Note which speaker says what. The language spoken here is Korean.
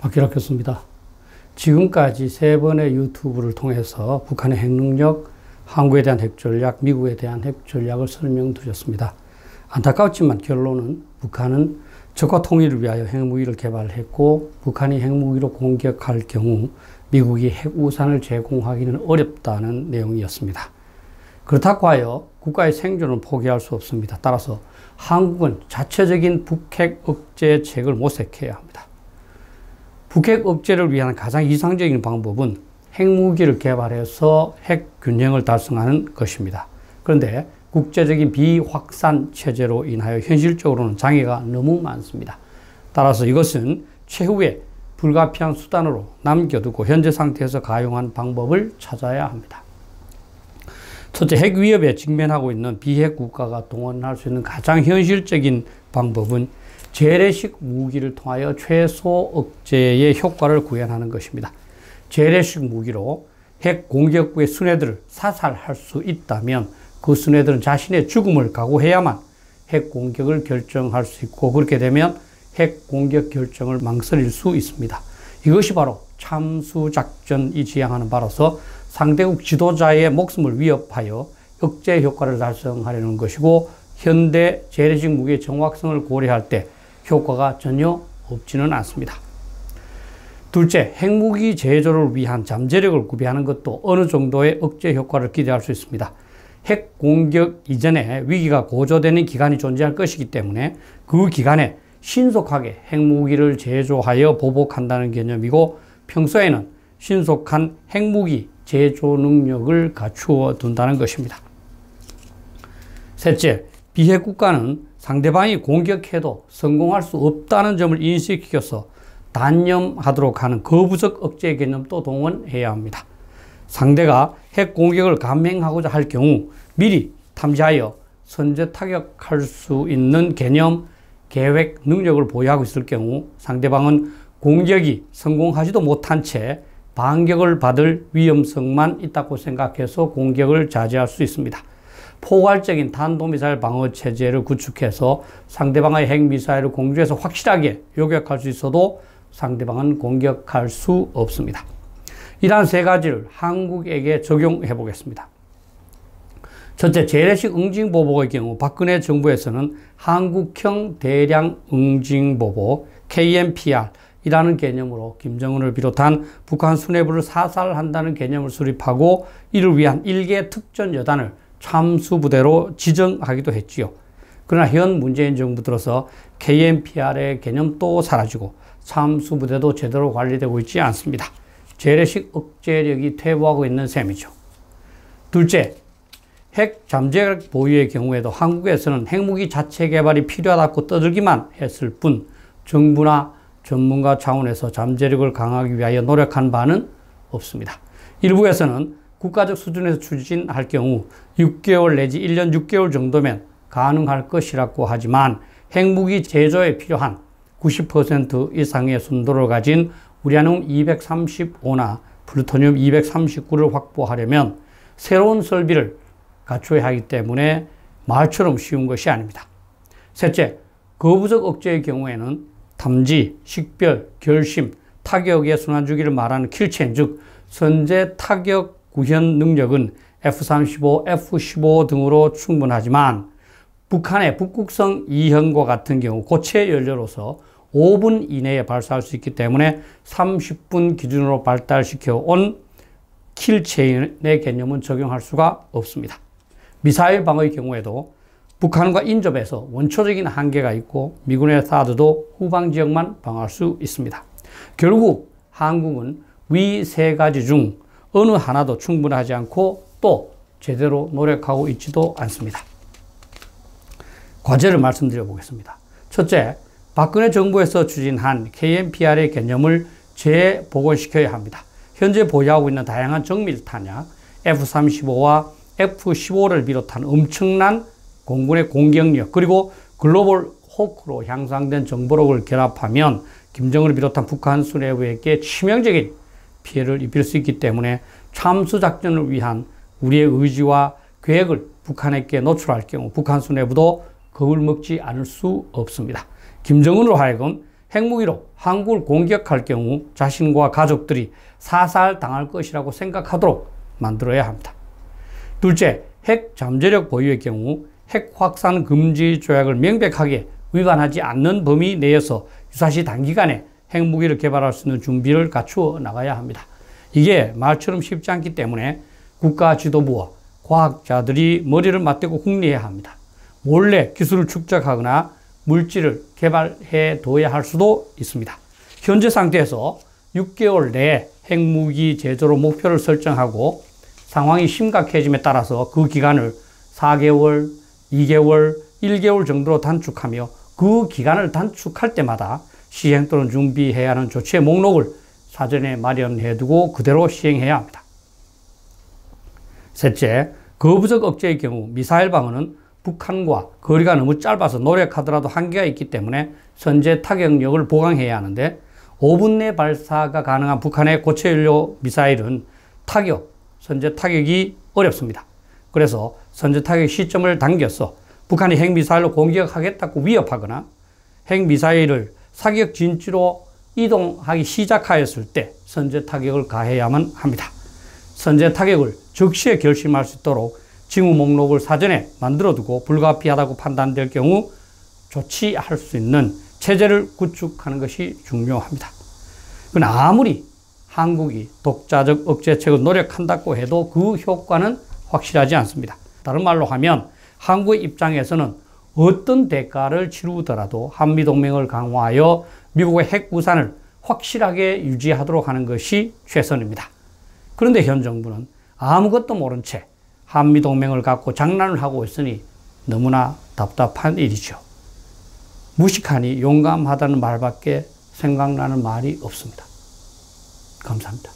Speaker 1: 박기락했습니다. 지금까지 3번의 유튜브를 통해서 북한의 핵능력, 한국에 대한 핵전략, 미국에 대한 핵전략을 설명드렸습니다. 안타깝지만 결론은 북한은 적과 통일을 위하여 핵무기를 개발했고 북한이 핵무기로 공격할 경우 미국이 핵우산을 제공하기는 어렵다는 내용이었습니다. 그렇다고 하여 국가의 생존을 포기할 수 없습니다. 따라서 한국은 자체적인 북핵 억제책을 모색해야 합니다. 북핵 억제를 위한 가장 이상적인 방법은 핵무기를 개발해서 핵균형을 달성하는 것입니다. 그런데 국제적인 비확산 체제로 인하여 현실적으로는 장애가 너무 많습니다. 따라서 이것은 최후의 불가피한 수단으로 남겨두고 현재 상태에서 가용한 방법을 찾아야 합니다. 첫째, 핵 위협에 직면하고 있는 비핵 국가가 동원할 수 있는 가장 현실적인 방법은 재래식 무기를 통하여 최소 억제의 효과를 구현하는 것입니다. 재래식 무기로 핵 공격국의 순애들을 사살할 수 있다면 그 순애들은 자신의 죽음을 각오해야만 핵 공격을 결정할 수 있고 그렇게 되면 핵 공격 결정을 망설일 수 있습니다. 이것이 바로 참수작전이 지향하는 바로서 상대국 지도자의 목숨을 위협하여 억제 효과를 달성하려는 것이고 현대 재래식 무기의 정확성을 고려할 때 효과가 전혀 없지는 않습니다. 둘째, 핵무기 제조를 위한 잠재력을 구비하는 것도 어느 정도의 억제 효과를 기대할 수 있습니다. 핵 공격 이전에 위기가 고조되는 기간이 존재할 것이기 때문에 그 기간에 신속하게 핵무기를 제조하여 보복한다는 개념이고 평소에는 신속한 핵무기 제조 능력을 갖추어 둔다는 것입니다. 셋째, 비핵 국가는 상대방이 공격해도 성공할 수 없다는 점을 인식시켜서 단념하도록 하는 거부적 억제 개념도 동원해야 합니다. 상대가 핵 공격을 감행하고자 할 경우 미리 탐지하여 선제 타격할 수 있는 개념, 계획, 능력을 보유하고 있을 경우 상대방은 공격이 성공하지도 못한 채 반격을 받을 위험성만 있다고 생각해서 공격을 자제할 수 있습니다. 포괄적인 탄도미사일 방어 체제를 구축해서 상대방의 핵미사일을 공중에서 확실하게 요격할 수 있어도 상대방은 공격할 수 없습니다. 이러한 3가지를 한국에게 적용해 보겠습니다. 첫째, 재래식 응징보복의 경우 박근혜 정부에서는 한국형 대량 응징보복 KMPR 이라는 개념으로 김정은을 비롯한 북한 수뇌부를 사살한다는 개념을 수립하고 이를 위한 1개 특전 여단을 참수부대로 지정하기도 했지요. 그러나 현 문재인 정부 들어서 KMPR의 개념도 사라지고 참수부대도 제대로 관리되고 있지 않습니다. 재래식 억제력이 퇴보하고 있는 셈이죠. 둘째, 핵 잠재력 보유의 경우에도 한국에서는 핵무기 자체 개발이 필요하다고 떠들기만 했을 뿐 정부나 전문가 차원에서 잠재력을 강화하기 위하여 노력한 바는 없습니다. 일부에서는 국가적 수준에서 추진할 경우 6개월 내지 1년 6개월 정도면 가능할 것이라고 하지만 핵무기 제조에 필요한 90% 이상의 순도를 가진 우라늄 235나 플루토늄 239를 확보하려면 새로운 설비를 갖춰야 하기 때문에 말처럼 쉬운 것이 아닙니다. 셋째, 거부적 억제의 경우에는 탐지, 식별, 결심, 타격의 순환주기를 말하는 킬체인, 즉 선제 타격 구현 능력은 F-35, F-15 등으로 충분하지만 북한의 북극성 2형과 같은 경우 고체 연료로서 5분 이내에 발사할 수 있기 때문에 30분 기준으로 발달시켜 온 킬체인의 개념은 적용할 수가 없습니다. 미사일 방어의 경우에도 북한과 인접해서 원초적인 한계가 있고 미군의 사드도 후방 지역만 방어할 수 있습니다. 결국 한국은 위 3가지 중 어느 하나도 충분하지 않고 또 제대로 노력하고 있지도 않습니다. 과제를 말씀드려 보겠습니다. 첫째, 박근혜 정부에서 추진한 KMPR의 개념을 재복원시켜야 합니다. 현재 보유하고 있는 다양한 정밀 탄약, F-35와 F-15를 비롯한 엄청난 공군의 공격력 그리고 글로벌 호크로 향상된 정보력을 결합하면 김정은을 비롯한 북한 수뇌부에게 치명적인 피해를 입힐 수 있기 때문에 참수작전을 위한 우리의 의지와 계획을 북한에게 노출할 경우 북한 수뇌부도 겁을 먹지 않을 수 없습니다. 김정은으로 하여금 핵무기로 한국을 공격할 경우 자신과 가족들이 사살당할 것이라고 생각하도록 만들어야 합니다. 둘째, 핵 잠재력 보유의 경우 핵 확산 금지 조약을 명백하게 위반하지 않는 범위 내에서 유사시 단기간에 핵무기를 개발할 수 있는 준비를 갖추어 나가야 합니다. 이게 말처럼 쉽지 않기 때문에 국가 지도부와 과학자들이 머리를 맞대고 궁리해야 합니다. 몰래 기술을 축적하거나 물질을 개발해 둬야 할 수도 있습니다. 현재 상태에서 6개월 내에 핵무기 제조로 목표를 설정하고 상황이 심각해짐에 따라서 그 기간을 4개월, 2개월, 1개월 정도로 단축하며 그 기간을 단축할 때마다 시행 또는 준비해야 하는 조치의 목록을 사전에 마련해두고 그대로 시행해야 합니다. 셋째, 거부적 억제의 경우 미사일 방어는 북한과 거리가 너무 짧아서 노력하더라도 한계가 있기 때문에 선제 타격력을 보강해야 하는데 5분 내 발사가 가능한 북한의 고체 연료 미사일은 선제 타격이 어렵습니다. 그래서 선제 타격 시점을 당겨서 북한이 핵미사일로 공격하겠다고 위협하거나 핵미사일을 사격 진지로 이동하기 시작하였을 때 선제 타격을 가해야만 합니다. 선제 타격을 즉시에 결심할 수 있도록 징후 목록을 사전에 만들어두고 불가피하다고 판단될 경우 조치할 수 있는 체제를 구축하는 것이 중요합니다. 그러나 아무리 한국이 독자적 억제책을 노력한다고 해도 그 효과는 확실하지 않습니다. 다른 말로 하면 한국의 입장에서는 어떤 대가를 치르더라도 한미동맹을 강화하여 미국의 핵부산을 확실하게 유지하도록 하는 것이 최선입니다. 그런데 현 정부는 아무것도 모른 채 한미동맹을 갖고 장난을 하고 있으니 너무나 답답한 일이죠. 무식하니 용감하다는 말밖에 생각나는 말이 없습니다. 감사합니다.